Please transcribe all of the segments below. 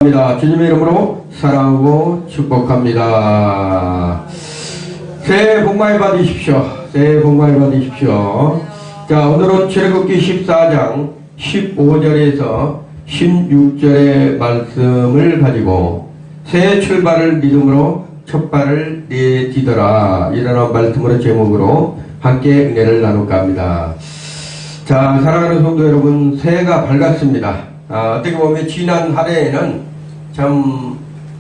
주님의 이름으로 사랑하고 축복합니다. 새해 복 많이 받으십시오. 새해 복 많이 받으십시오. 자, 오늘은 출애굽기 14장 15절에서 16절의 말씀을 가지고 새해 출발을 믿음으로 첫 발을 내디더라, 이라는 말씀으로 제목으로 함께 은혜를 나눌까 합니다. 자, 사랑하는 성도 여러분, 새해가 밝았습니다. 어떻게 보면 지난 한 해에는 참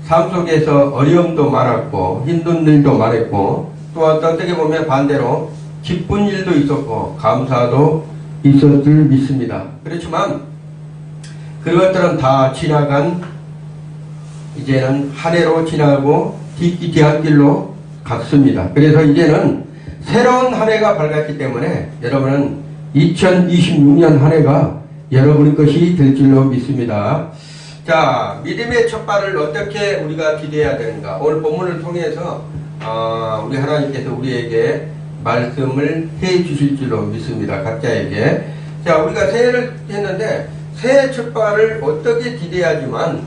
삶 속에서 어려움도 많았고 힘든 일도 많았고, 또 어떻게 보면 반대로 기쁜 일도 있었고 감사도 있었을 줄 믿습니다. 그렇지만 그것들은 다 지나간, 이제는 한 해로 지나고 뒤안길로 갔습니다. 그래서 이제는 새로운 한 해가 밝았기 때문에 여러분은 2026년 한 해가 여러분의 것이 될 줄로 믿습니다. 자, 믿음의 첫 발을 어떻게 우리가 기대해야 되는가? 오늘 본문을 통해서 우리 하나님께서 우리에게 말씀을 해 주실 줄로 믿습니다. 각자에게. 자, 우리가 새해를 했는데 새해 첫 발을 어떻게 기대하지만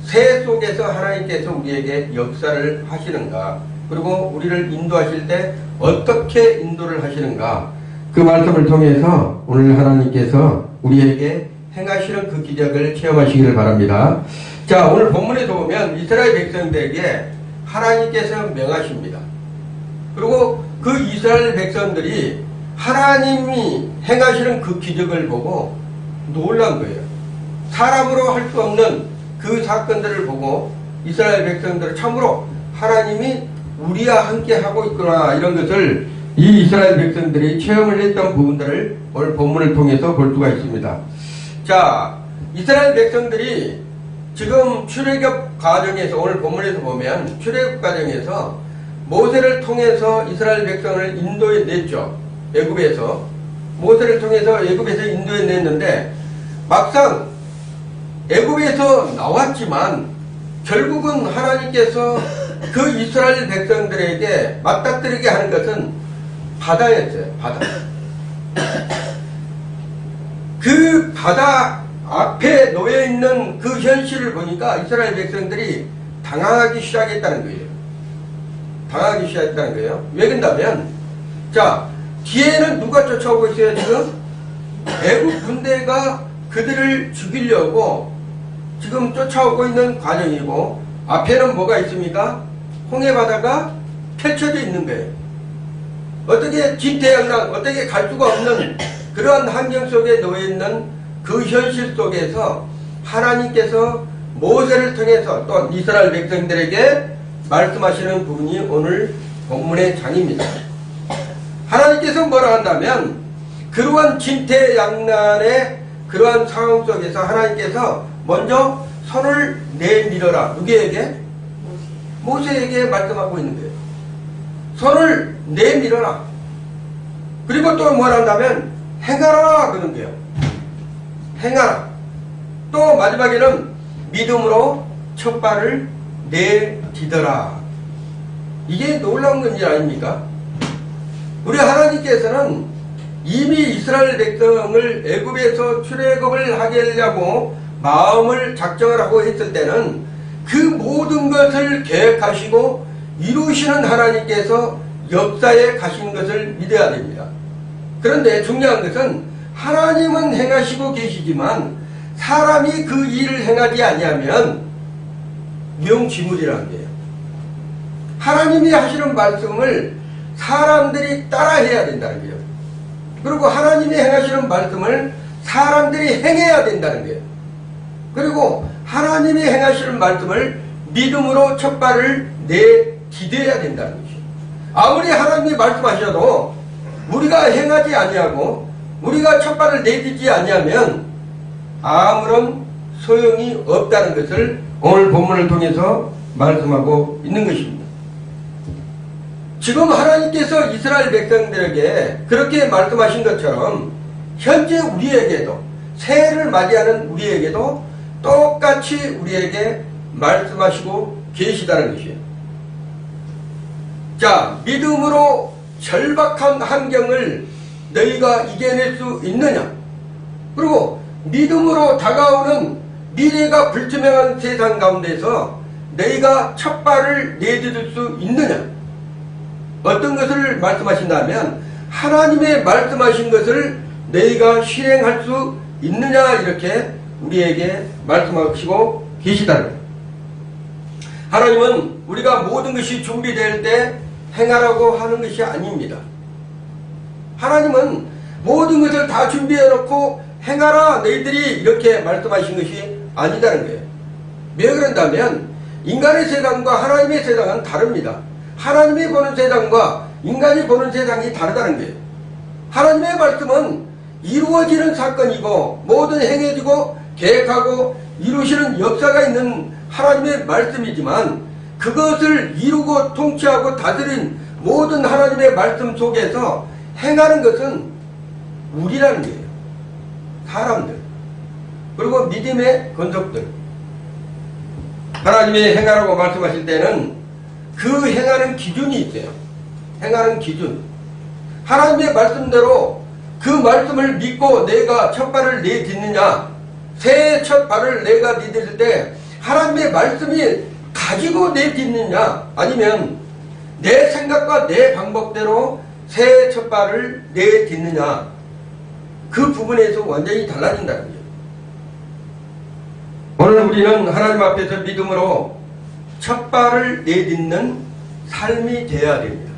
새해 속에서 하나님께서 우리에게 역사를 하시는가? 그리고 우리를 인도하실 때 어떻게 인도를 하시는가? 그 말씀을 통해서 오늘 하나님께서 우리에게 행하시는 그 기적을 체험하시기를 바랍니다. 자, 오늘 본문에서 보면 이스라엘 백성들에게 하나님께서 명하십니다. 그리고 그 이스라엘 백성들이 하나님이 행하시는 그 기적을 보고 놀란 거예요. 사람으로 할 수 없는 그 사건들을 보고 이스라엘 백성들은 참으로 하나님이 우리와 함께 하고 있구나, 이런 것을 이 이스라엘 백성들이 체험을 했던 부분들을 오늘 본문을 통해서 볼 수가 있습니다. 자, 이스라엘 백성들이 지금 출애굽 과정에서, 오늘 본문에서 보면 출애굽 과정에서 모세를 통해서 이스라엘 백성을 인도해 냈죠. 애굽에서 모세를 통해서 애굽에서 인도해 냈는데, 막상 애굽에서 나왔지만 결국은 하나님께서 그 이스라엘 백성들에게 맞닥뜨리게 하는 것은 바다였어요. 바다. 그 바다 앞에 놓여있는 그 현실을 보니까 이스라엘 백성들이 당황하기 시작했다는 거예요. 당황하기 시작했다는 거예요. 왜 그런다면, 자, 뒤에는 누가 쫓아오고 있어요, 지금? 애국 군대가 그들을 죽이려고 지금 쫓아오고 있는 과정이고, 앞에는 뭐가 있습니까? 홍해바다가 펼쳐져 있는 거예요. 어떻게 진퇴양난, 어떻게 갈 수가 없는 그러한 환경 속에 놓여있는 그 현실 속에서 하나님께서 모세를 통해서 또 이스라엘 백성들에게 말씀하시는 부분이 오늘 본문의 장입니다. 하나님께서 뭐라 한다면, 그러한 진퇴양난의 그러한 상황 속에서 하나님께서 먼저 손을 내밀어라. 누구에게? 모세에게 말씀하고 있는 거예요. 손을 내밀어라. 그리고 또 뭐라 한다면 행하라, 그런 거예요. 행하라. 또 마지막에는 믿음으로 첫 발을 내디더라. 이게 놀라운 건지 아닙니까? 우리 하나님께서는 이미 이스라엘 백성을 애굽에서 출애굽을 하게 하려고 마음을 작정을 하고 했을 때는 그 모든 것을 계획하시고 이루시는 하나님께서 역사에 가신 것을 믿어야 됩니다. 그런데 중요한 것은 하나님은 행하시고 계시지만 사람이 그 일을 행하지 아니하면 명지물이라는 거예요. 하나님이 하시는 말씀을 사람들이 따라해야 된다는 거예요. 그리고 하나님이 행하시는 말씀을 사람들이 행해야 된다는 거예요. 그리고 하나님이 행하시는 말씀을 믿음으로 첫 발을 내디뎌야 된다는 것이죠. 아무리 하나님이 말씀하셔도 우리가 행하지 아니하고 우리가 첫 발을 내딛지 아니하면 아무런 소용이 없다는 것을 오늘 본문을 통해서 말씀하고 있는 것입니다. 지금 하나님께서 이스라엘 백성들에게 그렇게 말씀하신 것처럼 현재 우리에게도, 새해를 맞이하는 우리에게도 똑같이 우리에게 말씀하시고 계시다는 것이에요. 자, 믿음으로 절박한 환경을 너희가 이겨낼 수 있느냐? 그리고 믿음으로 다가오는 미래가 불투명한 세상 가운데서 너희가 첫 발을 내디딜 수 있느냐? 어떤 것을 말씀하신다면 하나님의 말씀하신 것을 너희가 실행할 수 있느냐, 이렇게 우리에게 말씀하시고 계시다는 거예요. 하나님은 우리가 모든 것이 준비될 때 행하라고 하는 것이 아닙니다. 하나님은 모든 것을 다 준비해 놓고 행하라 너희들이 이렇게 말씀하신 것이 아니다는 거예요. 왜 그런다면 인간의 세상과 하나님의 세상은 다릅니다. 하나님이 보는 세상과 인간이 보는 세상이 다르다는 거예요. 하나님의 말씀은 이루어지는 사건이고 모든 행해지고 계획하고 이루시는 역사가 있는 하나님의 말씀이지만 그것을 이루고 통치하고 다스린 모든 하나님의 말씀 속에서 행하는 것은 우리라는 거예요. 사람들, 그리고 믿음의 권속들. 하나님이 행하라고 말씀하실 때는 그 행하는 기준이 있어요. 행하는 기준. 하나님의 말씀대로 그 말씀을 믿고 내가 첫 발을 내딛느냐, 새해 첫 발을 내가 디딜 때 하나님의 말씀이 가지고 내딛느냐, 아니면 내 생각과 내 방법대로 새해 첫 발을 내딛느냐, 그 부분에서 완전히 달라진다는 거예요. 오늘 우리는 하나님 앞에서 믿음으로 첫 발을 내딛는 삶이 되어야 됩니다.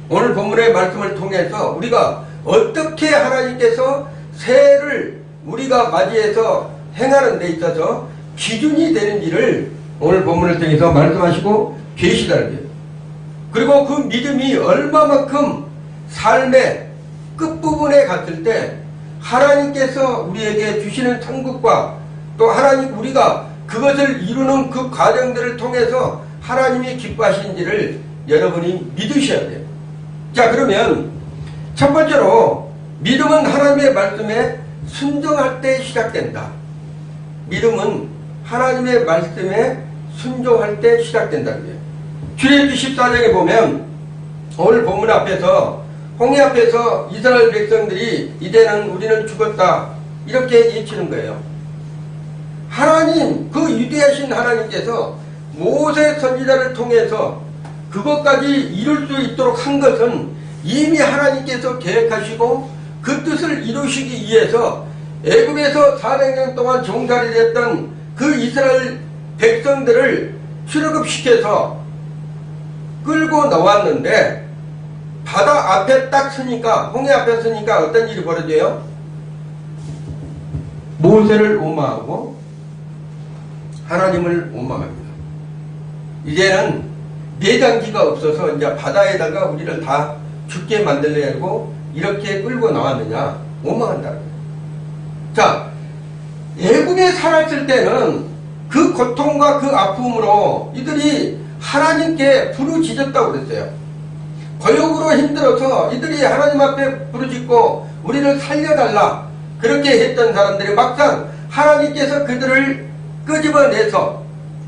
오늘 본문의 말씀을 통해서 우리가 어떻게 하나님께서 새해를 우리가 맞이해서 행하는 데 있어서 기준이 되는지를 오늘 본문을 통해서 말씀하시고 계시다는 거예요. 그리고 그 믿음이 얼마만큼 삶의 끝부분에 갔을 때 하나님께서 우리에게 주시는 천국과 또 하나님 우리가 그것을 이루는 그 과정들을 통해서 하나님이 기뻐하시는지를 여러분이 믿으셔야 돼요. 자, 그러면 첫 번째로 믿음은 하나님의 말씀에 순종할 때 시작된다. 믿음은 하나님의 말씀에 순종할 때 시작된다는 거예요. 출애굽기 14장에 보면 오늘 본문 앞에서 홍해 앞에서 이스라엘 백성들이 이제는 우리는 죽었다 이렇게 외치는 거예요. 하나님, 그 위대하신 하나님께서 모세 선지자를 통해서 그것까지 이룰 수 있도록 한 것은 이미 하나님께서 계획하시고 그 뜻을 이루시기 위해서 애굽에서 400년 동안 종살이 됐던 그 이스라엘 백성들을 출애굽시켜서 끌고 나왔는데 바다 앞에 딱 서니까, 홍해 앞에 서니까 어떤 일이 벌어져요? 모세를 원망하고 하나님을 원망합니다. 이제는 내장지가 없어서 이제 바다에다가 우리를 다 죽게 만들려고 이렇게 끌고 나왔느냐, 원망한다. 자, 애굽에 살았을 때는 그 고통과 그 아픔으로 이들이 하나님께 부르짖었다고 그랬어요. 고역으로 힘들어서 이들이 하나님 앞에 부르짖고 우리를 살려달라 그렇게 했던 사람들이 막상 하나님께서 그들을 끄집어내서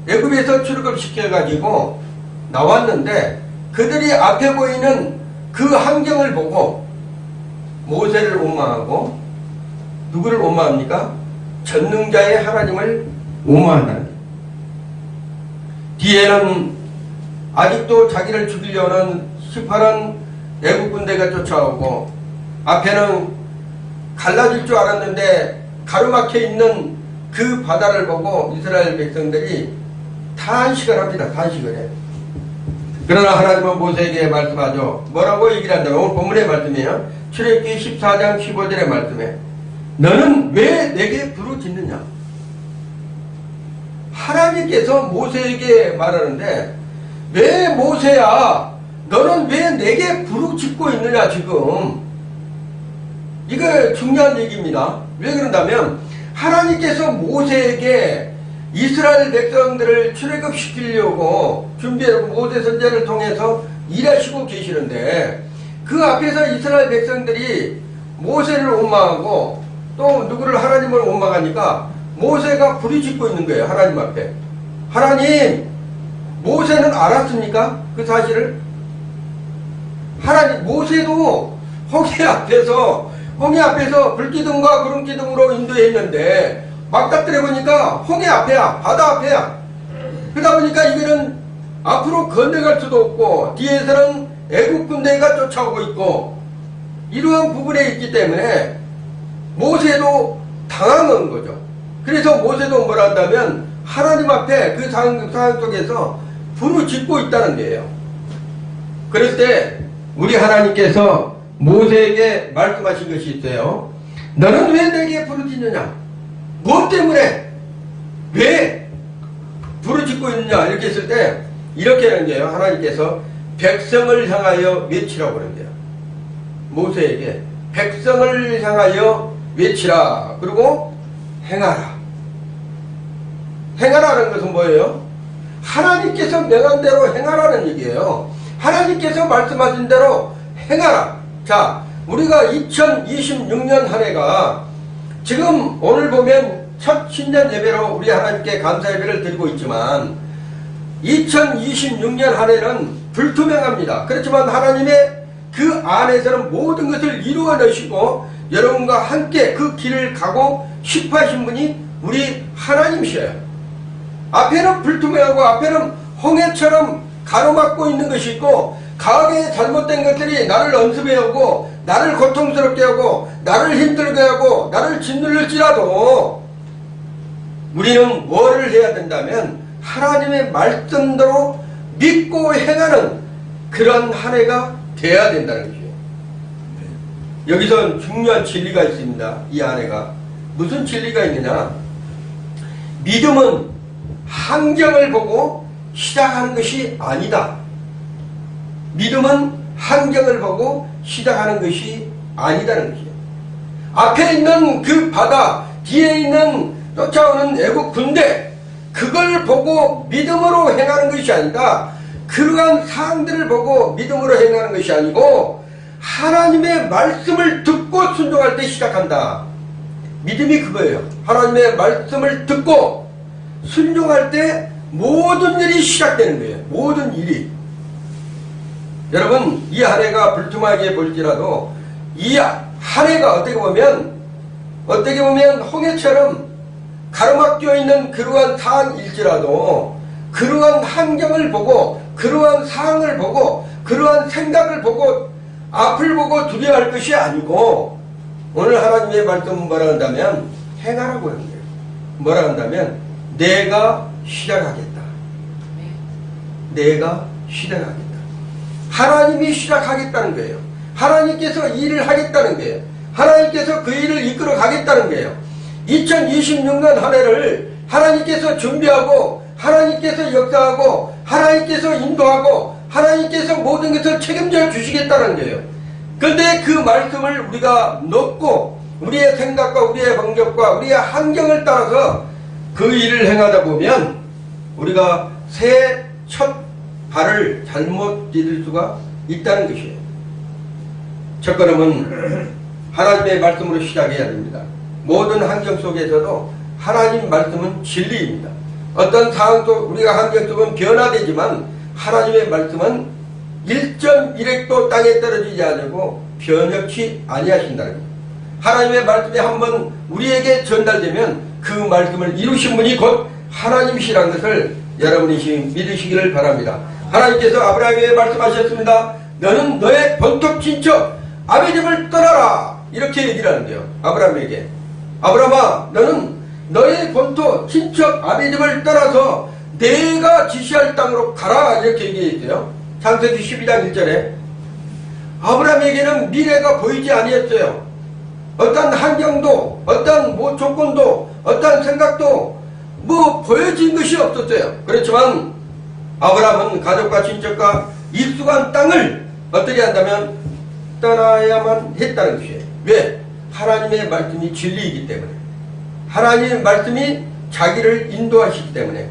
애굽에서 출애굽시켜가지고 나왔는데 그들이 앞에 보이는 그 환경을 보고 모세를 원망하고 누구를 원망합니까? 전능자의 하나님을 원망한다. 뒤에는 아직도 자기를 죽이려는 18원 애국 군대가 쫓아오고 앞에는 갈라질 줄 알았는데 가로막혀 있는 그 바다를 보고 이스라엘 백성들이 탄식을 합니다. 탄식을 해요. 그러나 하나님은 모세에게 말씀하죠. 뭐라고 얘기를 한다면 오늘 본문의 말씀이에요. 출애굽기 14장 15절의 말씀에 너는 왜 내게 부르짖느냐. 하나님께서 모세에게 말하는데 왜 모세야 너는 왜 내게 부르짖고 있느냐 지금. 이거 중요한 얘기입니다. 왜 그런다면 하나님께서 모세에게 이스라엘 백성들을 출애굽시키려고 준비하고 모세 선지자를 통해서 일하시고 계시는데 그 앞에서 이스라엘 백성들이 모세를 원망하고 또 누구를 하나님을 원망하니까 모세가 부르짖고 있는 거예요. 하나님 앞에. 하나님, 모세는 알았습니까? 그 사실을? 하나님, 모세도 홍해 앞에서 불기둥과 구름기둥으로 인도했는데 막다뜨려 보니까 홍해 앞에야, 바다 앞에야. 그러다 보니까 이거는 앞으로 건너갈 수도 없고 뒤에서는 애국 군대가 쫓아오고 있고 이러한 부분에 있기 때문에 모세도 당황한 거죠. 그래서 모세도 뭐라 한다면 하나님 앞에 그 상황 속에서 부르짖고 있다는 거예요. 그럴 때 우리 하나님께서 모세에게 말씀하신 것이 있어요. 너는 왜 내게 부르짖느냐? 무엇 때문에? 왜 부르짖고 있느냐? 이렇게 했을 때 이렇게 하는 거예요. 하나님께서 백성을 향하여 외치라고 그러는데요. 모세에게 백성을 향하여 외치라. 그리고 행하라. 행하라는 것은 뭐예요? 하나님께서 명한 대로 행하라는 얘기예요. 하나님께서 말씀하신 대로 행하라. 자, 우리가 2026년 한 해가 지금 오늘 보면 첫 신년 예배로 우리 하나님께 감사 예배를 드리고 있지만 2026년 한 해는 불투명합니다. 그렇지만 하나님의 그 안에서는 모든 것을 이루어 내시고 여러분과 함께 그 길을 가고 싶어 하신 분이 우리 하나님이셔요. 앞에는 불투명하고 앞에는 홍해처럼 가로막고 있는 것이 있고 과거에 잘못된 것들이 나를 언습해 오고 나를 고통스럽게 하고 나를 힘들게 하고 나를 짓눌릴지라도 우리는 뭐를 해야 된다면 하나님의 말씀대로 믿고 행하는 그런 한 해가 돼야 된다는 것이에요. 여기서 중요한 진리가 있습니다. 이 한 해가 무슨 진리가 있느냐? 믿음은 환경을 보고 시작하는 것이 아니다. 믿음은 환경을 보고 시작하는 것이 아니다는 것이에요. 앞에 있는 그 바다, 뒤에 있는 쫓아오는 애국 군대, 그걸 보고 믿음으로 행하는 것이 아니다. 그러한 사항들을 보고 믿음으로 행하는 것이 아니고 하나님의 말씀을 듣고 순종할 때 시작한다. 믿음이 그거예요. 하나님의 말씀을 듣고 순종할 때 모든 일이 시작되는 거예요. 모든 일이. 여러분, 이 한 해가 불투명하게 볼지라도 이 한 해가 어떻게 보면 홍해처럼 가로막혀 있는 그러한 상황일지라도 그러한 환경을 보고 그러한 상황을 보고 그러한 생각을 보고 앞을 보고 두려워할 것이 아니고 오늘 하나님의 말씀은 뭐라 한다면 행하라고 하는 거예요. 뭐라 한다면 내가 시작하겠다. 내가 시작하겠다. 하나님이 시작하겠다는 거예요. 하나님께서 일을 하겠다는 거예요. 하나님께서 그 일을 이끌어 가겠다는 거예요. 2026년 한 해를 하나님께서 준비하고 하나님께서 역사하고 하나님께서 인도하고 하나님께서 모든 것을 책임져 주시겠다는 거예요. 그런데 그 말씀을 우리가 넣고 우리의 생각과 우리의 방법과 우리의 환경을 따라서 그 일을 행하다 보면 우리가 새해 첫 발을 잘못 디딜 수가 있다는 것이에요. 첫걸음은 하나님의 말씀으로 시작해야 됩니다. 모든 환경 속에서도 하나님 말씀은 진리입니다. 어떤 상황 속 우리가 환경 속은 변화되지만 하나님의 말씀은 1.1핵도 땅에 떨어지지 않고 변혁치 아니하신다는 거예요. 하나님의 말씀이 한번 우리에게 전달되면 그 말씀을 이루신 분이 곧 하나님이시라는 것을 여러분이 믿으시기를 바랍니다. 하나님께서 아브라함에게 말씀하셨습니다. 너는 너의 본토 친척 아비 집을 떠나라. 이렇게 얘기를 하는데요. 아브라함에게. 아브라함아, 너는 너의 본토 친척 아비 집을 떠나서 내가 지시할 땅으로 가라. 이렇게 얘기했어요. 창세기 12장 1절에. 아브라함에게는 미래가 보이지 아니했어요. 어떤 환경도 어떤 조건도 어떤 생각도 보여진 것이 없었어요. 그렇지만 아브라함은 가족과 친척과 익숙한 땅을 어떻게 한다면 떠나야만 했다는 것이에요. 왜? 하나님의 말씀이 진리이기 때문에. 하나님의 말씀이 자기를 인도하시기 때문에.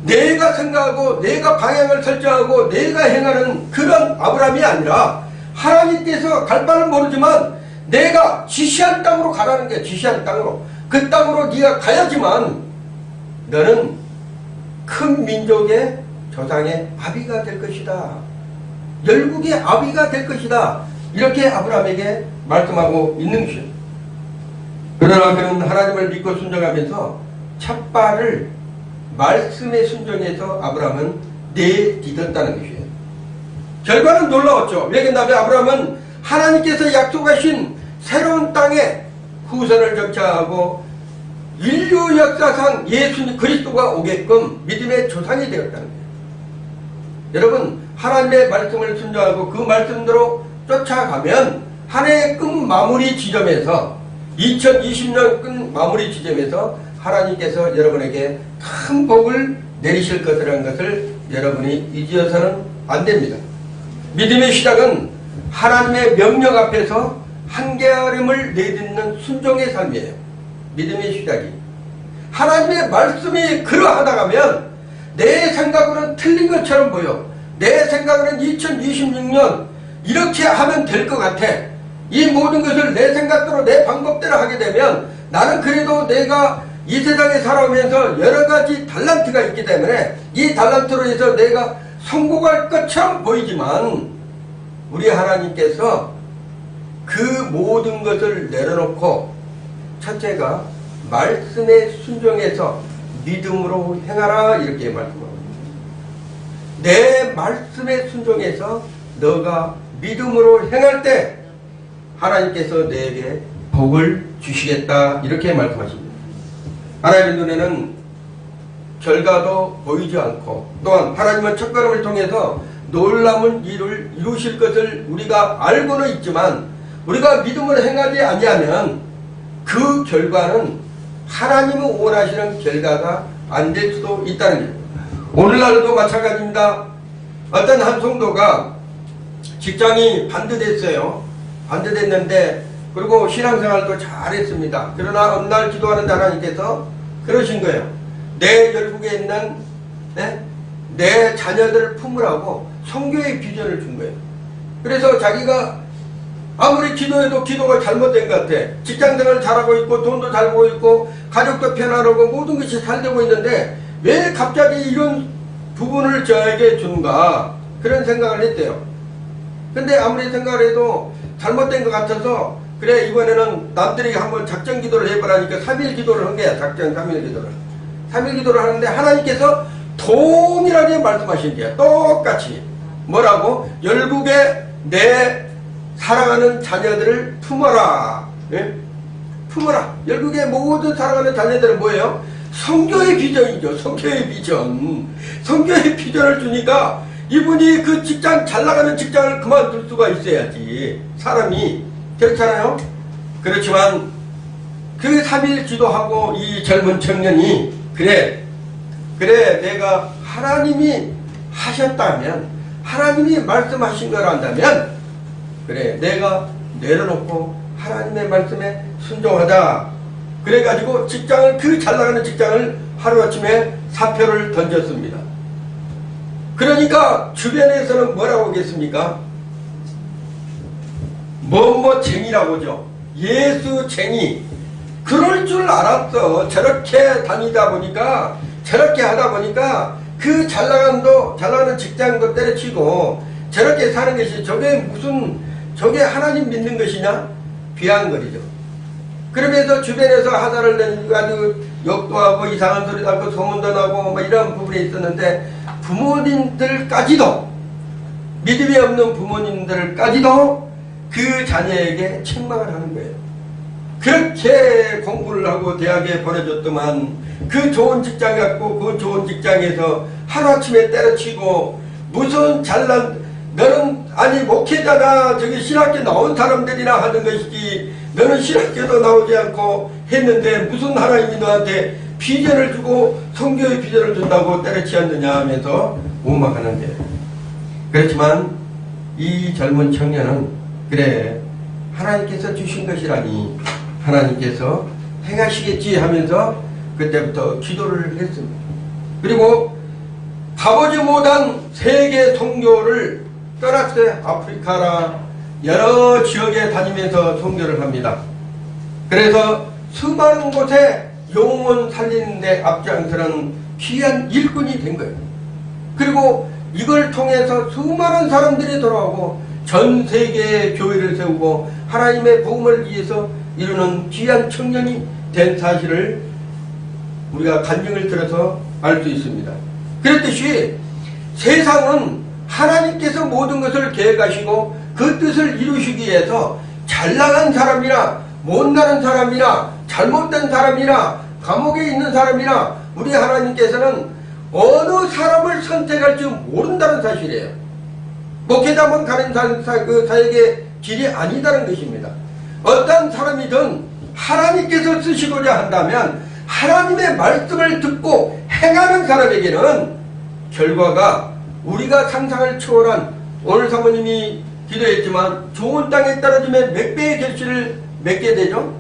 내가 생각하고 내가 방향을 설정하고 내가 행하는 그런 아브라함이 아니라 하나님께서 갈 바는 모르지만 내가 지시한 땅으로 가라는 게 지시한 땅으로. 그 땅으로 네가 가야지만 너는 큰 민족의 조상의 아비가 될 것이다. 열국의 아비가 될 것이다. 이렇게 아브라함에게 말씀하고 있는 것이에요. 그러나 그는 하나님을 믿고 순종하면서 첫 발을 말씀에 순종해서 아브라함은 내딛었다는 것이에요. 결과는 놀라웠죠. 왜냐하면 아브라함은 하나님께서 약속하신 새로운 땅에 후손을 정착하고 인류 역사상 예수님 그리스도가 오게끔 믿음의 조상이 되었다는 거예요. 여러분, 하나님의 말씀을 순종하고 그 말씀대로 쫓아가면 한 해의 끝 마무리 지점에서 2020년 끝 마무리 지점에서 하나님께서 여러분에게 큰 복을 내리실 것이라는 것을 여러분이 잊어서는 안 됩니다. 믿음의 시작은 하나님의 명령 앞에서 한계림을 내딛는 순종의 삶이에요. 믿음의 시작이. 하나님의 말씀이 그러하다 가면 내 생각으로는 틀린 것처럼 보여. 내 생각으로는 2026년 이렇게 하면 될 것 같아. 이 모든 것을 내 생각대로 내 방법대로 하게 되면 나는 그래도 내가 이 세상에 살아오면서 여러 가지 달란트가 있기 때문에 이 달란트로 해서 내가 성공할 것처럼 보이지만 우리 하나님께서 그 모든 것을 내려놓고 첫째가 말씀에 순종해서 믿음으로 행하라 이렇게 말씀합니다. 내 말씀에 순종해서 너가 믿음으로 행할 때 하나님께서 내게 복을 주시겠다 이렇게 말씀하십니다. 하나님의 눈에는 결과도 보이지 않고 또한 하나님은 첫걸음을 통해서 놀라운 일을 이루실 것을 우리가 알고는 있지만 우리가 믿음으로 행하지 아니하면 그 결과는 하나님이 원하시는 결과가 안 될 수도 있다는 거예요. 오늘날도 마찬가지입니다. 어떤 한 성도가 직장이 반대됐어요. 반대됐는데 그리고 신앙생활도 잘했습니다. 그러나 어느 날 기도하는 하나님께서 그러신 거예요. 내 열국에 있는 내 자녀들을 품으라고 성교의 비전을 준 거예요. 그래서 자기가 아무리 기도해도 기도가 잘못된 것 같아. 직장생활 잘하고 있고 돈도 잘 벌고 있고 가족도 편안하고 모든 것이 잘 되고 있는데 왜 갑자기 이런 부분을 저에게 준가 그런 생각을 했대요. 근데 아무리 생각을 해도 잘못된 것 같아서 그래 이번에는 남들이 한번 작전 기도를 해보라니까 3일 기도를 한 거야. 작전 3일 기도를 3일 기도를 하는데 하나님께서 동일하게 말씀하신 거야. 똑같이 뭐라고? 열국에 내 사랑하는 자녀들을 품어라. 예? 품어라. 열국의 모든 사랑하는 자녀들은 뭐예요? 성교의 비전이죠. 성교의 비전. 성교의 비전을 주니까 이분이 그 직장 잘 나가는 직장을 그만둘 수가 있어야지. 사람이 그렇잖아요. 그렇지만 그 3일 기도하고 이 젊은 청년이 그래 내가 하나님이 하셨다면 하나님이 말씀하신 거란다면 그래 내가 내려놓고 하나님의 말씀에 순종하자. 그래가지고 직장을 그 잘나가는 직장을 하루아침에 사표를 던졌습니다. 그러니까 주변에서는 뭐라고 하겠습니까? 뭐뭐쟁이라고 하죠. 예수쟁이. 그럴 줄 알았어. 저렇게 다니다 보니까 저렇게 하다 보니까 그 잘나가는 직장도 때려치고 저렇게 사는 것이 저게 하나님 믿는 것이냐? 비아냥거리죠. 그러면서 주변에서 하자를 내가지고 욕도 하고 이상한 소리도 하고 소문도 나고 뭐 이런 부분이 있었는데 부모님들까지도 믿음이 없는 부모님들까지도 그 자녀에게 책망을 하는 거예요. 그렇게 공부를 하고 대학에 보내줬더만 그 좋은 직장 갖고 그 좋은 직장에서 하루아침에 때려치고 무슨 잘난 너는 아니 목회자나 저기 신학교 나온 사람들이나 하는 것이지 너는 신학교도 나오지 않고 했는데 무슨 하나님이 너한테 비전을 주고 성교의 비전을 준다고 때려치웠느냐 하면서 원망하는데 그렇지만 이 젊은 청년은 그래 하나님께서 주신 것이라니 하나님께서 행하시겠지 하면서 그때부터 기도를 했습니다. 그리고 가보지 못한 세계 선교를 떠났어요. 아프리카나 여러 지역에 다니면서 선교를 합니다. 그래서 수많은 곳에 영혼 살리는 데 앞장서는 귀한 일꾼이 된 거예요. 그리고 이걸 통해서 수많은 사람들이 돌아오고 전 세계에 교회를 세우고 하나님의 복음을 위해서 이루는 귀한 청년이 된 사실을 우리가 간증을 들어서 알 수 있습니다. 그렇듯이 세상은 하나님께서 모든 것을 계획하시고 그 뜻을 이루시기 위해서 잘나간 사람이나 못나는 사람이나 잘못된 사람이나 감옥에 있는 사람이나 우리 하나님께서는 어느 사람을 선택할지 모른다는 사실이에요. 목회자만 가는 그 사역의 길이 아니다는 것입니다. 어떤 사람이든 하나님께서 쓰시고자 한다면 하나님의 말씀을 듣고 행하는 사람에게는 결과가 우리가 상상을 초월한, 오늘 사모님이 기도했지만 좋은 땅에 떨어지면 몇 배의 결실을 맺게 되죠?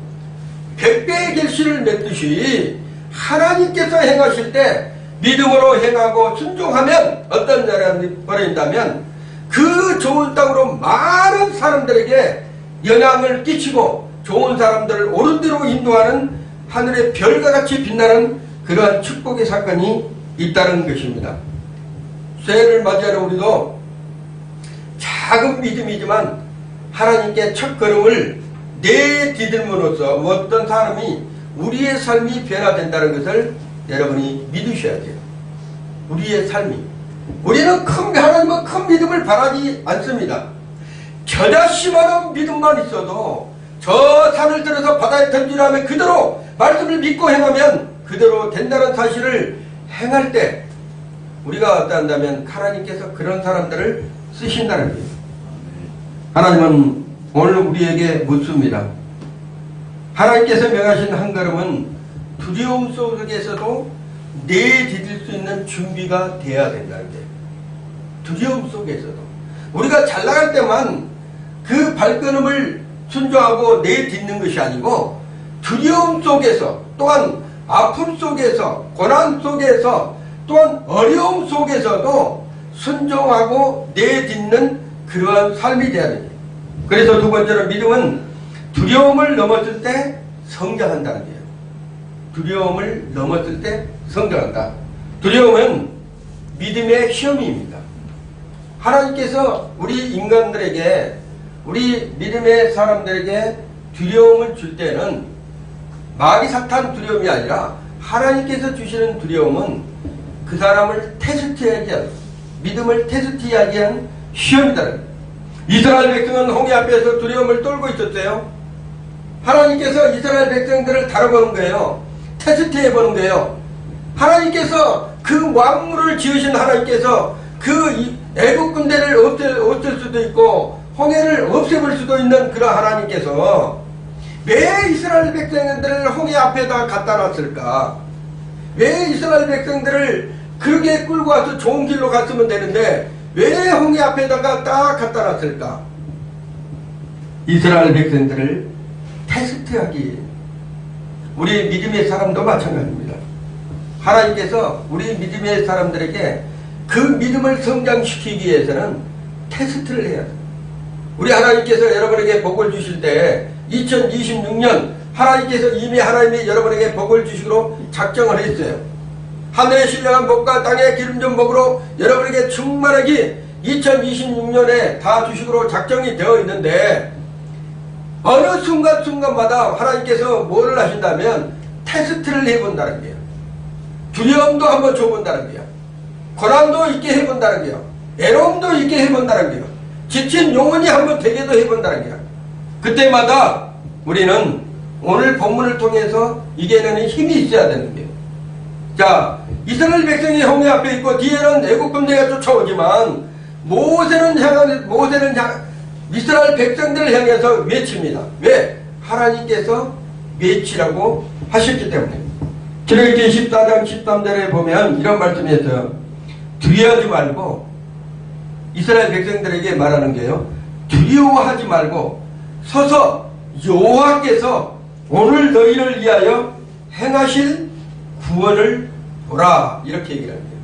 100배의 결실을 맺듯이 하나님께서 행하실 때 믿음으로 행하고 순종하면 어떤 사람이 벌어진다면 그 좋은 땅으로 많은 사람들에게 영향을 끼치고 좋은 사람들을 옳은 대로 인도하는 하늘의 별과 같이 빛나는 그러한 축복의 사건이 있다는 것입니다. 새해를 맞이하러 우리도 작은 믿음이지만 하나님께 첫 걸음을 내디딜므로써 어떤 사람이 우리의 삶이 변화된다는 것을 여러분이 믿으셔야 돼요. 우리의 삶이. 우리는 하나님은 큰 믿음을 바라지 않습니다. 겨자씨만한 믿음만 있어도 저 산을 들어서 바다에 던지라면 그대로 말씀을 믿고 행하면 그대로 된다는 사실을 행할 때 우리가 어떠한다면 하나님께서 그런 사람들을 쓰신다는 거예요. 하나님은 오늘 우리에게 묻습니다. 하나님께서 명하신 한 걸음은 두려움 속에서도 내디딜 수 있는 준비가 돼야 된다는 거예요. 두려움 속에서도 우리가 잘 나갈 때만 그 발걸음을 순종하고 내딛는 것이 아니고 두려움 속에서 또한 아픔 속에서 고난 속에서 또한 어려움 속에서도 순종하고 내딛는 그러한 삶이 되어야 됩니다. 그래서 두 번째로 믿음은 두려움을 넘었을 때 성장한다는 거예요. 두려움을 넘었을 때 성장한다. 두려움은 믿음의 시험입니다. 하나님께서 우리 인간들에게, 우리 믿음의 사람들에게 두려움을 줄 때는 마귀 사탄 두려움이 아니라 하나님께서 주시는 두려움은 그 사람을 테스트하기 위한, 믿음을 테스트하기 위한 시험이다. 이스라엘 백성은 홍해 앞에서 두려움을 떨고 있었어요. 하나님께서 이스라엘 백성들을 다뤄보는 거예요. 테스트해보는 거예요. 하나님께서 그 만물을 지으신 하나님께서 그 애국 군대를 없앨 수도 있고 홍해를 없애볼 수도 있는 그런 하나님께서 왜 이스라엘 백성들을 홍해 앞에다 갖다 놨을까? 왜 이스라엘 백성들을 그렇게 끌고 와서 좋은 길로 갔으면 되는데 왜 홍해 앞에다가 딱 갖다 놨을까? 이스라엘 백성들을 테스트하기. 우리 믿음의 사람도 마찬가지입니다. 하나님께서 우리 믿음의 사람들에게 그 믿음을 성장시키기 위해서는 테스트를 해야 돼요. 우리 하나님께서 여러분에게 복을 주실 때 2026년 하나님께서 이미 하나님이 여러분에게 복을 주시기로 작정을 했어요. 하늘의 신령한 복과 땅의 기름진 복으로 여러분에게 충만하게 2026년에 다 주시기로 작정이 되어 있는데 어느 순간순간마다 하나님께서 뭐를 하신다면 테스트를 해본다는 거예요. 두려움도 한번 줘본다는 거예요. 고난도 있게 해본다는 거예요. 애로움도 있게 해본다는 거예요. 지친 영혼이 한번 되게도 해본다는 거예요. 그때마다 우리는 오늘 본문을 통해서 이겨내는 힘이 있어야 되는 거예요. 자, 이스라엘 백성이 홍해 앞에 있고 뒤에는 애국 군대가 쫓아오지만 모세는 이스라엘 백성들을 향해서 외칩니다. 왜? 하나님께서 외치라고 하셨기 때문에. 출애굽기 14장 13절에 보면 이런 말씀이 있어요. 두려워하지 말고, 이스라엘 백성들에게 말하는 게요, 두려워하지 말고 서서 여호와께서 오늘 너희를 위하여 행하실 구원을 보라, 이렇게 얘기를 합니다.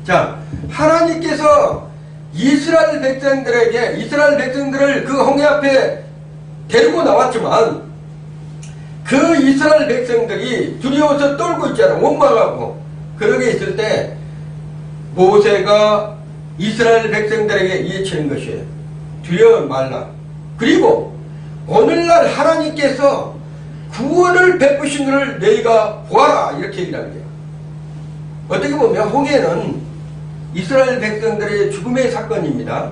자, 하나님께서 이스라엘 백성들을 그 홍해 앞에 데리고 나왔지만 그 이스라엘 백성들이 두려워서 떨고 있잖아. 원망하고. 그러게 있을 때 모세가 이스라엘 백성들에게 외치는 것이에요. 두려워 말라. 그리고 오늘날 하나님께서 구원을 베푸신 것을 너희가 보아라, 이렇게 얘기를 합니다. 어떻게 보면 홍해는 이스라엘 백성들의 죽음의 사건입니다.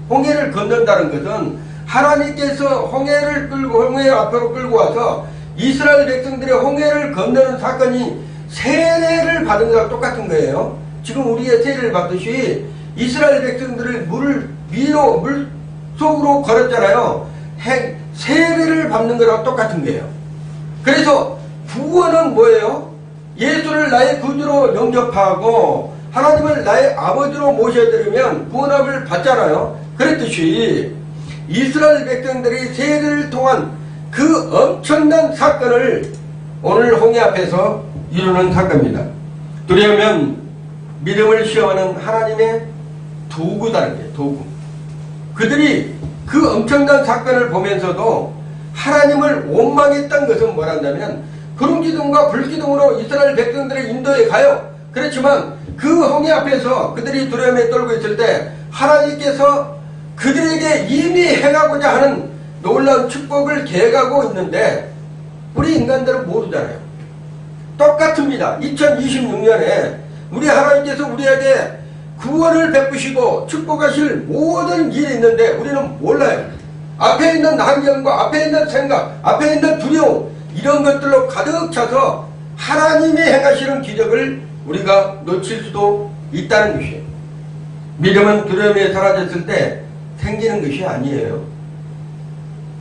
홍해를 건넌다는 것은 하나님께서 홍해를 끌고 홍해 앞으로 끌고 와서 이스라엘 백성들의 홍해를 건너는 사건이 세례를 받은 것과 똑같은 거예요. 지금 우리의 세례를 받듯이 이스라엘 백성들을 물 속으로 걸었잖아요. 세례를 받는 거랑 똑같은 거예요. 그래서 구원은 뭐예요? 예수를 나의 구주로 영접하고 하나님을 나의 아버지로 모셔드리면 구원함을 받잖아요. 그랬듯이 이스라엘 백성들이 세례를 통한 그 엄청난 사건을 오늘 홍해 앞에서 이루는 사건입니다. 두려우면 믿음을 시험하는 하나님의 도구다는 게 도구. 그들이 그 엄청난 사건을 보면서도 하나님을 원망했던 것은 뭐란다면 구름기둥과 불기둥으로 이스라엘 백성들의 인도에 가요. 그렇지만 그 홍해 앞에서 그들이 두려움에 떨고 있을 때 하나님께서 그들에게 이미 행하고자 하는 놀라운 축복을 계획하고 있는데 우리 인간들은 모르잖아요. 똑같습니다. 2026년에 우리 하나님께서 우리에게 구원을 베푸시고 축복하실 모든 일이 있는데 우리는 몰라요. 앞에 있는 환경과 앞에 있는 생각, 앞에 있는 두려움, 이런 것들로 가득 차서 하나님이 행하시는 기적을 우리가 놓칠 수도 있다는 것이에요. 믿음은 두려움이 사라졌을 때 생기는 것이 아니에요.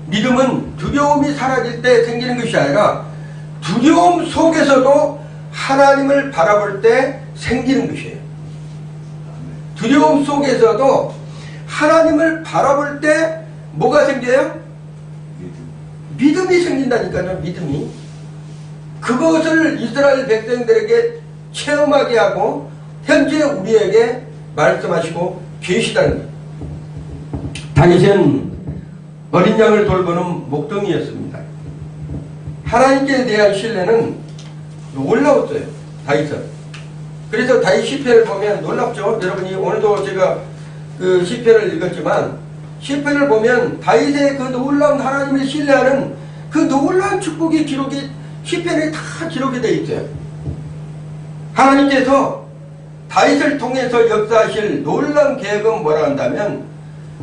믿음은 두려움이 사라질 때 생기는 것이 아니라 두려움 속에서도 하나님을 바라볼 때 생기는 것이에요. 두려움 속에서도 하나님을 바라볼 때 뭐가 생겨요? 믿음이 생긴다니까요. 믿음이. 그것을 이스라엘 백성들에게 체험하게 하고 현재 우리에게 말씀하시고 계시다는 거예요. 다윗은 어린 양을 돌보는 목동이었습니다. 하나님께 대한 신뢰는 놀라웠어요. 다윗은. 그래서 다윗 시편을 보면 놀랍죠. 여러분이 오늘도 제가 그 시편을 읽었지만 시편을 보면 다윗의 그 놀라운 하나님을 신뢰하는 그 놀라운 축복의 기록이 시편에 다 기록이 되어 있어요. 하나님께서 다윗을 통해서 역사하실 놀라운 계획은 뭐라 한다면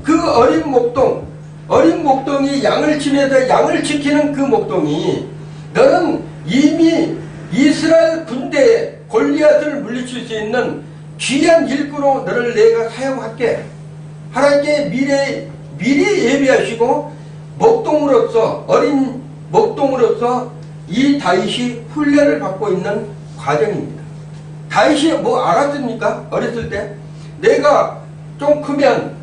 그 어린 목동이 양을 치면서 양을 지키는 그 목동이 너는 이미 이스라엘 군대에 골리앗을 물리칠 수 있는 귀한 일꾼으로 너를 내가 사용할게. 하나님께 미리 예비하시고 어린 목동으로서 이 다윗이 훈련을 받고 있는 과정입니다. 다윗이 뭐 알았습니까? 어렸을 때 내가 좀 크면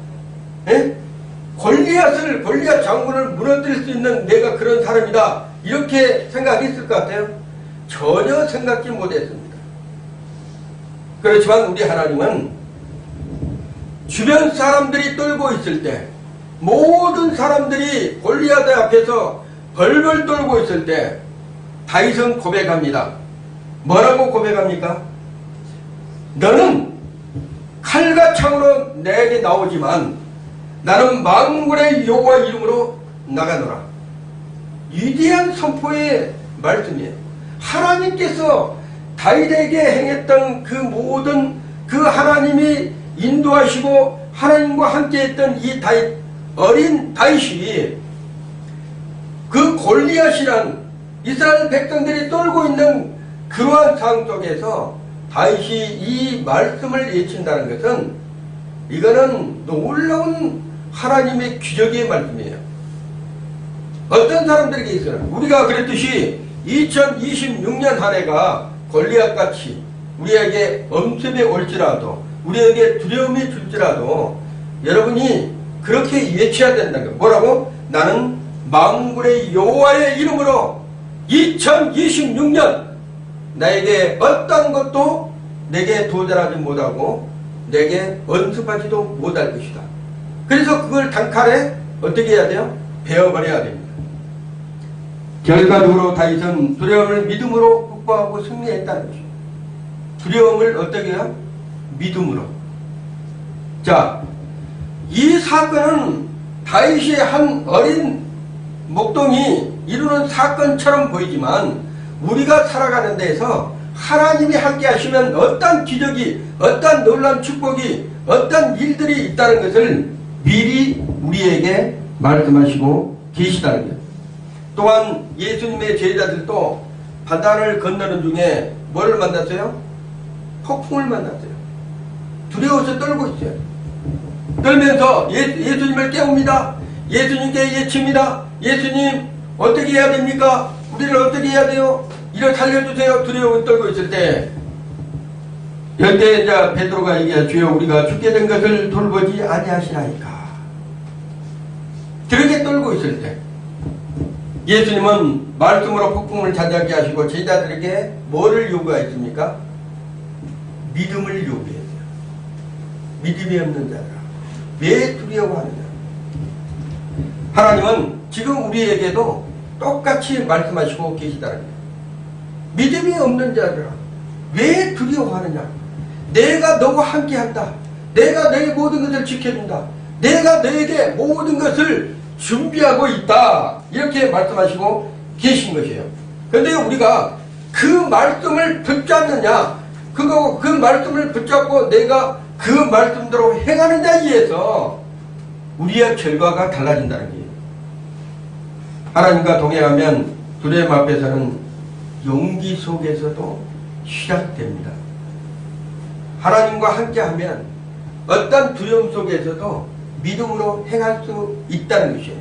골리앗 장군을 무너뜨릴 수 있는 내가 그런 사람이다, 이렇게 생각했을 것 같아요? 전혀 생각지 못했습니다. 그렇지만 우리 하나님은 주변 사람들이 떨고 있을 때, 모든 사람들이 골리앗 앞에서 벌벌 떨고 있을 때 다윗은 고백합니다. 뭐라고 고백합니까? 너는 칼과 창으로 내게 나오지만 나는 만군의 여호와 이름으로 나가노라. 위대한 선포의 말씀이에요. 하나님께서 다윗에게 행했던 그 모든 그 하나님이 인도하시고 하나님과 함께 했던 이 어린 다윗이 그 골리앗이란 이스라엘 백성들이 떨고 있는 그러한 상황 속에서 다윗이 이 말씀을 외친다는 것은 이거는 놀라운 하나님의 기적의 말씀이에요. 어떤 사람들에게 있어요. 우리가 그랬듯이 2026년 한 해가 골리앗같이 우리에게 엄습이 올지라도 우리에게 두려움이 줄지라도 여러분이 그렇게 외쳐야 된다는 거예요. 뭐라고? 나는 만군의 여호와의 이름으로 2026년 나에게 어떤 것도 내게 도전하지 못하고 내게 언습하지도 못할 것이다. 그래서 그걸 단칼에 어떻게 해야 돼요? 베어버려야 됩니다. 결과적으로 다윗은 두려움을 믿음으로 극복하고 승리했다는 것이죠. 두려움을 어떻게 해요? 믿음으로. 자, 이 사건은 다윗이 한 어린 목동이 이루는 사건처럼 보이지만 우리가 살아가는 데에서 하나님이 함께 하시면 어떤 기적이, 어떤 놀라운 축복이, 어떤 일들이 있다는 것을 미리 우리에게 말씀하시고 계시다는 것. 또한 예수님의 제자들도 바다를 건너는 중에 뭐를 만났어요? 폭풍을 만났어요. 두려워서 떨고 있어요. 떨면서 예수님을 깨웁니다. 예수님께 예칩니다. 예수님 어떻게 해야 됩니까? 우리를 어떻게 해야 돼요? 이를 살려주세요. 두려워 떨고 있을 때 이때 이제 베드로가 얘기해, 주여 우리가 죽게 된 것을 돌보지 아니하시나이까. 그렇게 떨고 있을 때 예수님은 말씀으로 폭풍을 잠잠케 하시고 제자들에게 뭐를 요구하였습니까? 믿음을 요구했어요. 믿음이 없는 자라 왜 두려워하느냐. 하나님은 지금 우리에게도 똑같이 말씀하시고 계시다는 거예요. 믿음이 없는 자들아 왜 두려워하느냐. 내가 너와 함께한다. 내가 너의 모든 것을 지켜준다. 내가 너에게 모든 것을 준비하고 있다. 이렇게 말씀하시고 계신 것이에요. 그런데 우리가 그 말씀을 붙잡느냐, 그 말씀을 붙잡고 내가 그 말씀대로 행하느냐에 의해서 우리의 결과가 달라진다는 거예요. 하나님과 동행하면 두려움 앞에서는 용기 속에서도 시작됩니다. 하나님과 함께하면 어떤 두려움 속에서도 믿음으로 행할 수 있다는 것이에요.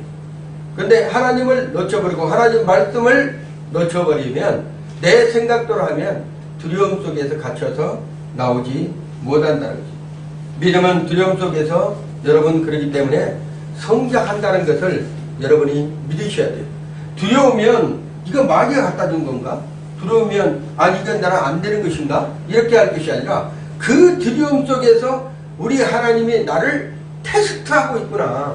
그런데 하나님을 놓쳐버리고 하나님 말씀을 놓쳐버리면 내 생각대로 하면 두려움 속에서 갇혀서 나오지 못한다는 것이에요. 믿음은 두려움 속에서 여러분 그렇기 때문에 성장한다는 것을 여러분이 믿으셔야 돼요. 두려우면 이거 마귀가 갖다 준 건가? 두려우면 이건 나는 안 되는 것인가? 이렇게 할 것이 아니라 그 두려움 속에서 우리 하나님이 나를 테스트하고 있구나.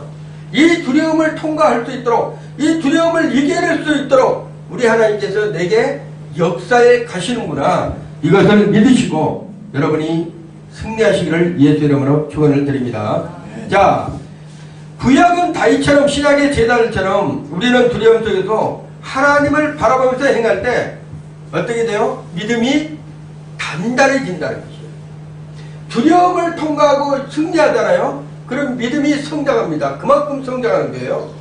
이 두려움을 통과할 수 있도록, 이 두려움을 이겨낼 수 있도록 우리 하나님께서 내게 역사에 가시는구나. 이것을 믿으시고 여러분이 승리하시기를 예수 이름으로 축원을 드립니다. 자, 구약은 다윗처럼 신약의 제자들처럼 우리는 두려움 속에서 하나님을 바라보면서 행할 때 어떻게 돼요? 믿음이 단단해진다는 것이에요. 두려움을 통과하고 승리하잖아요. 그럼 믿음이 성장합니다. 그만큼 성장하는 거예요.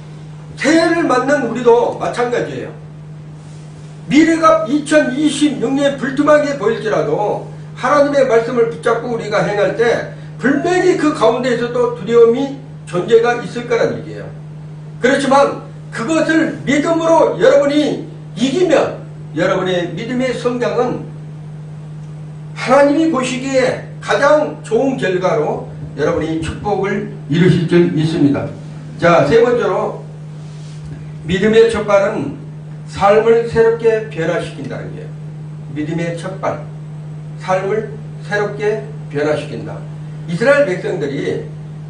새해를 맞는 우리도 마찬가지예요. 미래가 2026년 불투명하게 보일지라도 하나님의 말씀을 붙잡고 우리가 행할 때 분명히 그 가운데에서도 두려움이 존재가 있을 거란 얘기예요. 그렇지만 그것을 믿음으로 여러분이 이기면 여러분의 믿음의 성장은 하나님이 보시기에 가장 좋은 결과로 여러분이 축복을 이루실 줄 믿습니다. 자, 세 번째로 믿음의 첫발은 삶을 새롭게 변화시킨다는 거예요. 믿음의 첫발, 삶을 새롭게 변화시킨다. 이스라엘 백성들이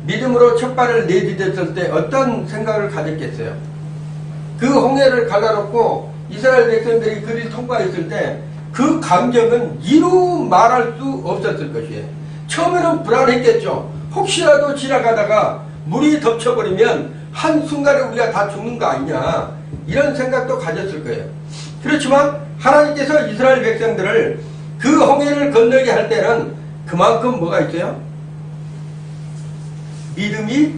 믿음으로 첫발을 내디뎠을 때 어떤 생각을 가졌겠어요? 그 홍해를 갈라놓고 이스라엘 백성들이 그를 통과했을 때 그 감정은 이루 말할 수 없었을 것이에요. 처음에는 불안했겠죠. 혹시라도 지나가다가 물이 덮쳐버리면 한순간에 우리가 다 죽는 거 아니냐, 이런 생각도 가졌을 거예요. 그렇지만 하나님께서 이스라엘 백성들을 그 홍해를 건너게 할 때는 그만큼 뭐가 있어요? 믿음이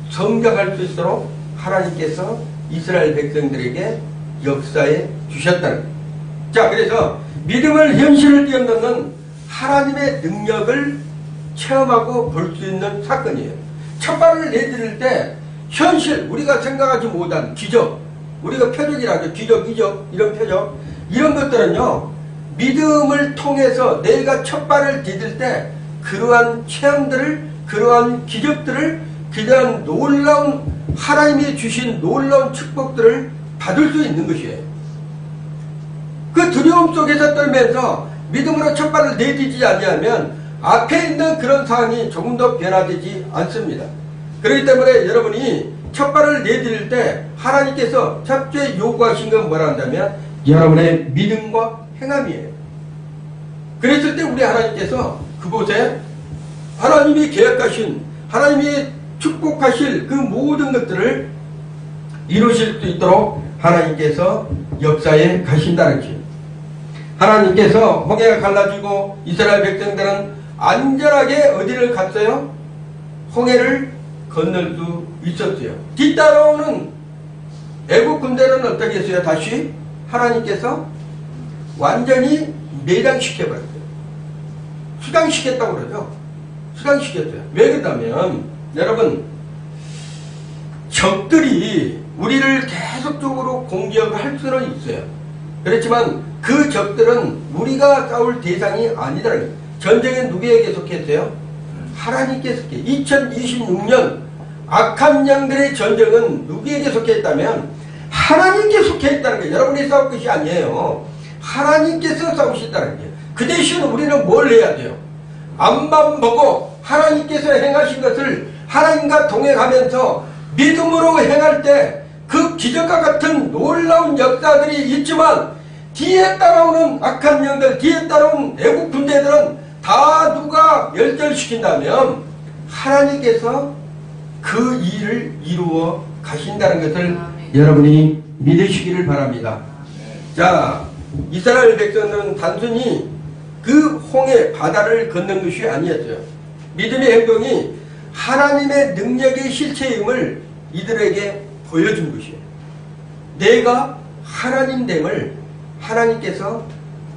성장할 수 있도록 하나님께서 이스라엘 백성들에게 역사해 주셨다는 거예요. 자, 그래서 믿음을 현실을 뛰어넘는 하나님의 능력을 체험하고 볼 수 있는 사건이에요. 첫발을 내디딜 때 현실, 우리가 생각하지 못한 기적, 우리가 표적이라죠. 기적, 이적, 이런 표적, 이런 것들은요, 믿음을 통해서 내가 첫발을 디딜 때 그러한 체험들을, 그러한 기적들을, 그러한 놀라운 하나님이 주신 놀라운 축복들을 받을 수 있는 것이에요. 그 두려움 속에서 떨면서 믿음으로 첫발을 내디디지 아니하면 앞에 있는 그런 상황이 조금 더 변화되지 않습니다. 그렇기 때문에 여러분이 첫발을 내디딜 때 하나님께서 첫째 요구하신 건 뭐라 한다면 여러분의 믿음과 행함이에요. 그랬을 때 우리 하나님께서 그곳에 하나님이 계획하신, 하나님이 축복하실 그 모든 것들을 이루실 수 있도록 하나님께서 역사에 가신다는 것. 하나님께서 홍해가 갈라지고 이스라엘 백성들은 안전하게 어디를 갔어요? 홍해를 건널 수 있었어요. 뒤따라오는 애국 군대는 어떻게 했어요? 다시 하나님께서 완전히 매장시켜버렸어요. 수장시켰다고 그러죠. 수장시켰어요. 왜 그러냐면 여러분, 적들이 우리를 계속적으로 공격할 수는 있어요. 그렇지만 그 적들은 우리가 싸울 대상이 아니다는 거예요. 전쟁은 누구에게 속했어요? 하나님께 속해. 2026년 악한 영들의 전쟁은 누구에게 속했다면 하나님께 속해있다는 거예요. 여러분이 싸울 것이 아니에요. 하나님께서 싸우신다는 거예요. 그 대신 우리는 뭘 해야 돼요? 앞만 보고 하나님께서 행하신 것을 하나님과 동행하면서 믿음으로 행할 때 그 기적과 같은 놀라운 역사들이 있지만 뒤에 따라오는 악한 영들, 뒤에 따라오는 애국 군대들은 다 누가 멸절시킨다면 하나님께서 그 일을 이루어 가신다는 것을 여러분이 믿으시기를 바랍니다. 자, 이스라엘 백성들은 단순히 그 홍해 바다를 건넌 것이 아니었어요. 믿음의 행동이 하나님의 능력의 실체임을 이들에게 보여준 것이에요. 내가 하나님됨을 하나님께서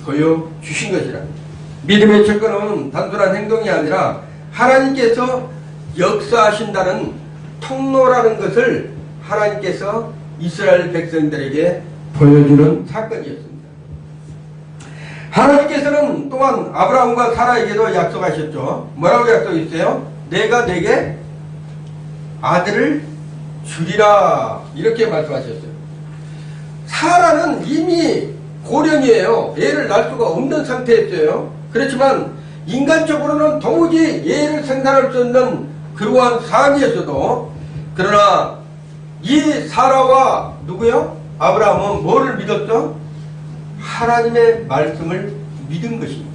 보여주신 것이라. 믿음의 첫걸음은 단순한 행동이 아니라 하나님께서 역사하신다는 통로라는 것을 하나님께서 이스라엘 백성들에게 보여주는 사건이었습니다. 하나님께서는 또한 아브라함과 사라에게도 약속하셨죠. 뭐라고 약속했어요? 내가 내게 아들을 주리라, 이렇게 말씀하셨어요. 사라는 이미 고령이에요. 애를 낳을 수가 없는 상태였어요. 그렇지만 인간적으로는 도무지 애를 생산할 수 없는 그러한 상황이었어도, 그러나 이 사라와 누구요? 아브라함은 뭐를 믿었죠? 하나님의 말씀을 믿은 것입니다.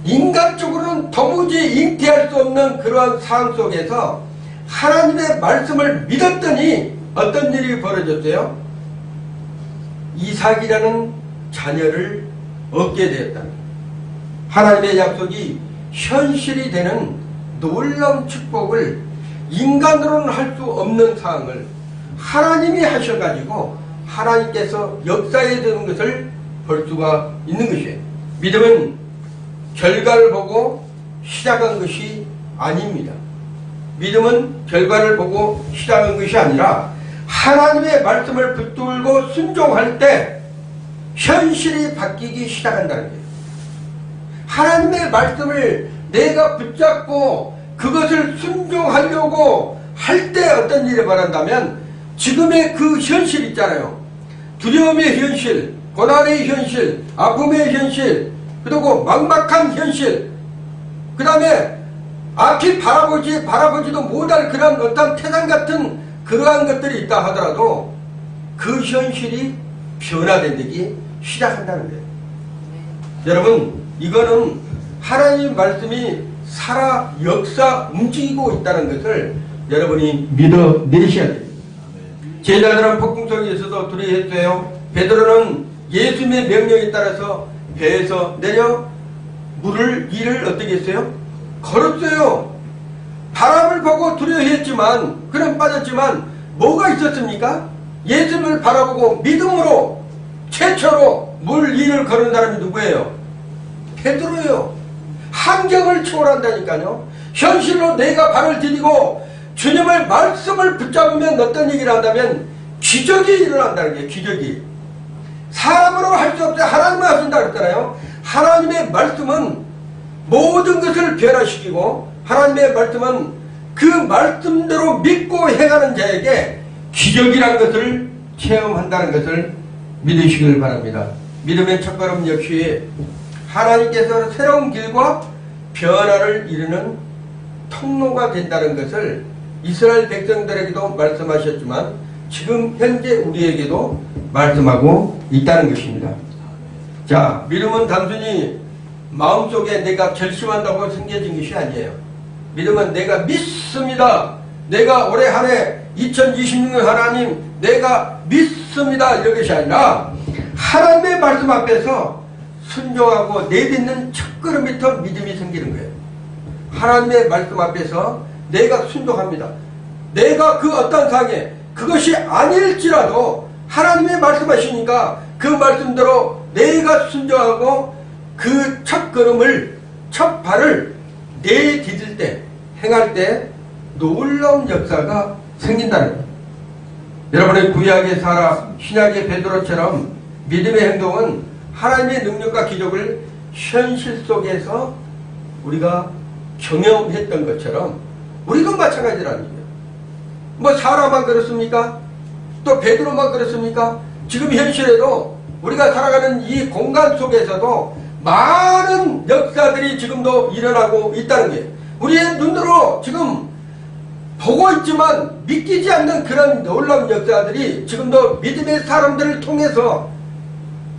인간적으로는 도무지 잉태할 수 없는 그러한 상황 속에서 하나님의 말씀을 믿었더니 어떤 일이 벌어졌어요? 이삭이라는 자녀를 얻게 되었다. 하나님의 약속이 현실이 되는 놀라운 축복을 인간으로는 할 수 없는 상황을 하나님이 하셔가지고 하나님께서 역사에 드는 것을 볼 수가 있는 것이에요. 믿음은 결과를 보고 시작한 것이 아닙니다. 믿음은 결과를 보고 시작한 것이 아니라 하나님의 말씀을 붙들고 순종할 때 현실이 바뀌기 시작한다는 거예요. 하나님의 말씀을 내가 붙잡고 그것을 순종하려고 할 때 어떤 일이 벌어진다면 지금의 그 현실 있잖아요. 두려움의 현실, 고난의 현실, 아픔의 현실, 그리고 막막한 현실, 그 다음에 앞이 바라보지도 못할 그런 어떤 태산 같은 그러한 것들이 있다 하더라도 그 현실이 변화되기 시작한다는 거예요. 여러분, 이거는 하나님 말씀이 살아 역사 움직이고 있다는 것을 여러분이 믿어내셔야 돼요. 제자들은 폭풍 속에서도 두려워했어요. 베드로는 예수님의 명령에 따라서 배에서 내려 이를 어떻게 했어요? 걸었어요. 바람을 보고 두려워했지만, 그는 빠졌지만 뭐가 있었습니까? 예수님을 바라보고 믿음으로 최초로 물 위를 걸은 사람이 누구예요? 베드로예요. 환경을 초월한다니까요. 현실로 내가 발을 디디고 주님의 말씀을 붙잡으면 어떤 얘기를 한다면 기적이 일어난다는 거예요. 기적이. 사람으로 할 수 없어요. 하나님만 하신다 그랬잖아요. 하나님의 말씀은 모든 것을 변화시키고, 하나님의 말씀은 그 말씀대로 믿고 행하는 자에게 기적이라는 것을 체험한다는 것을 믿으시길 바랍니다. 믿음의 첫걸음 역시 하나님께서 새로운 길과 변화를 이루는 통로가 된다는 것을 이스라엘 백성들에게도 말씀하셨지만 지금 현재 우리에게도 말씀하고 있다는 것입니다. 자, 믿음은 단순히 마음속에 내가 결심한다고 생겨진 것이 아니에요. 믿음은 내가 믿습니다. 내가 올해 한 해 2026년 하나님 내가 믿습니다 이런 것이 아니라 하나님의 말씀 앞에서 순종하고 내딛는 첫걸음부터 믿음이 생기는 거예요. 하나님의 말씀 앞에서 내가 순종합니다. 내가 그 어떤 상황에 그것이 아닐지라도 하나님의 말씀하시니까 그 말씀대로 내가 순종하고 그 첫걸음을 첫 발을 내디딜 때 행할 때 놀라운 역사가 생긴다는 거예요. 여러분의 구약의 사라 신약의 베드로처럼 믿음의 행동은 하나님의 능력과 기적을 현실 속에서 우리가 경험했던 것처럼 우리도 마찬가지라는 거예요. 뭐 사라만 그렇습니까? 또 베드로만 그렇습니까? 지금 현실에도 우리가 살아가는 이 공간 속에서도 많은 역사들이 지금도 일어나고 있다는 게 우리의 눈으로 지금 보고 있지만 믿기지 않는 그런 놀라운 역사들이 지금도 믿음의 사람들을 통해서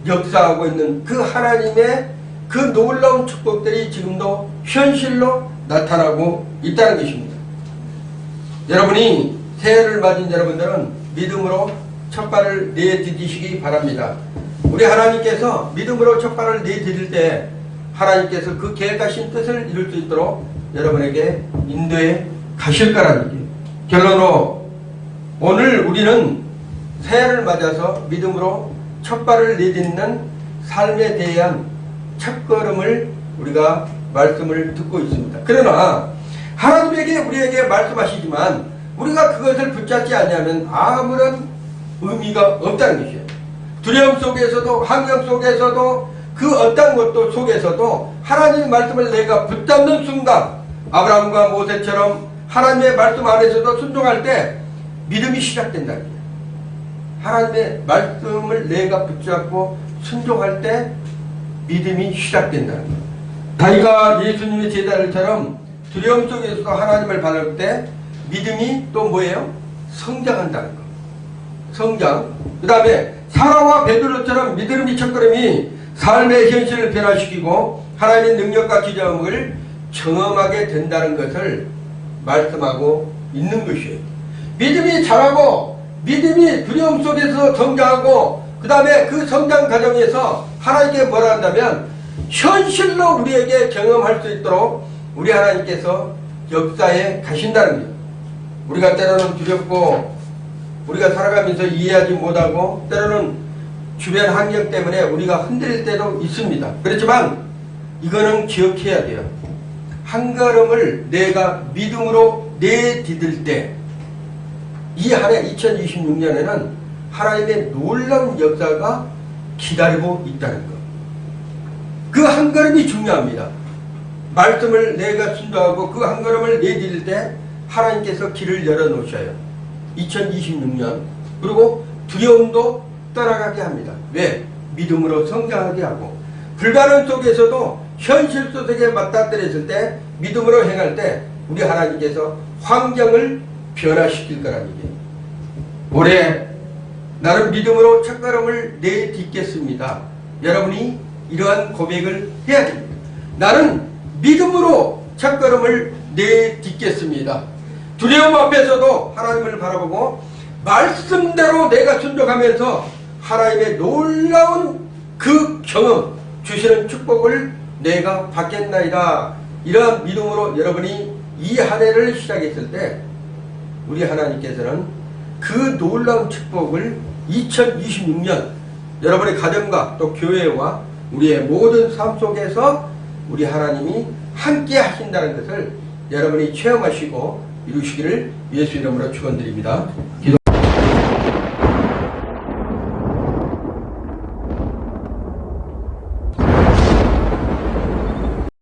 역사하고 있는 그 하나님의 그 놀라운 축복들이 지금도 현실로 나타나고 있다는 것입니다. 여러분이 새해를 맞은 여러분들은 믿음으로 첫 발을 내디디시기 바랍니다. 우리 하나님께서 믿음으로 첫 발을 내디딜 때 하나님께서 그 계획하신 뜻을 이룰 수 있도록 여러분에게 인도해 가실 거라는 얘기예요. 결론으로 오늘 우리는 새해를 맞아서 믿음으로 첫 발을 내딛는 삶에 대한 첫걸음을 우리가 말씀을 듣고 있습니다. 그러나 하나님에게 우리에게 말씀하시지만 우리가 그것을 붙잡지 않으면 아무런 의미가 없다는 것이에요. 두려움 속에서도 환경 속에서도 그 어떤 것도 속에서도 하나님의 말씀을 내가 붙잡는 순간 아브라함과 모세처럼 하나님의 말씀 안에서도 순종할 때 믿음이 시작된다는 거예요. 하나님의 말씀을 내가 붙잡고 순종할 때 믿음이 시작된다는 거예요. 다윗과 예수님의 제자들처럼 두려움 속에서도 하나님을 바라볼 때 믿음이 또 뭐예요? 성장한다는 거. 성장. 그 다음에 사라와 베드로처럼 믿음의 첫걸음이 삶의 현실을 변화시키고 하나님의 능력과 기적을 경험하게 된다는 것을 말씀하고 있는 것이에요. 믿음이 자라고 믿음이 두려움 속에서 성장하고 그 다음에 그 성장 과정에서 하나님께 뭐라 한다면 현실로 우리에게 경험할 수 있도록 우리 하나님께서 역사에 가신다는 거예요. 우리가 때로는 두렵고 우리가 살아가면서 이해하지 못하고 때로는 주변 환경 때문에 우리가 흔들릴 때도 있습니다. 그렇지만 이거는 기억해야 돼요. 한 걸음을 내가 믿음으로 내디딜 때 이 한 해 2026년에는 하나님의 놀라운 역사가 기다리고 있다는 것. 그 한 걸음이 중요합니다. 말씀을 내가 순종하고 그 한 걸음을 내디딜 때 하나님께서 길을 열어놓으셔요. 2026년. 그리고 두려움도 떠나가게 합니다. 왜? 믿음으로 성장하게 하고 불가능 속에서도 현실 속에 맞닥뜨렸을 때 믿음으로 행할 때 우리 하나님께서 환경을 변화시킬 거라는 얘기예요. 올해 나는 믿음으로 첫걸음을 내딛겠습니다. 여러분이 이러한 고백을 해야 됩니다. 나는 믿음으로 첫걸음을 내딛겠습니다. 두려움 앞에서도 하나님을 바라보고 말씀대로 내가 순종하면서 하나님의 놀라운 그 경험 주시는 축복을 내가 받겠나이다. 이러한 믿음으로 여러분이 이 한 해를 시작했을 때 우리 하나님께서는 그 놀라운 축복을 2026년 여러분의 가정과 또 교회와 우리의 모든 삶 속에서 우리 하나님이 함께 하신다는 것을 여러분이 체험하시고 이루시기를 예수 이름으로 축원드립니다. 기도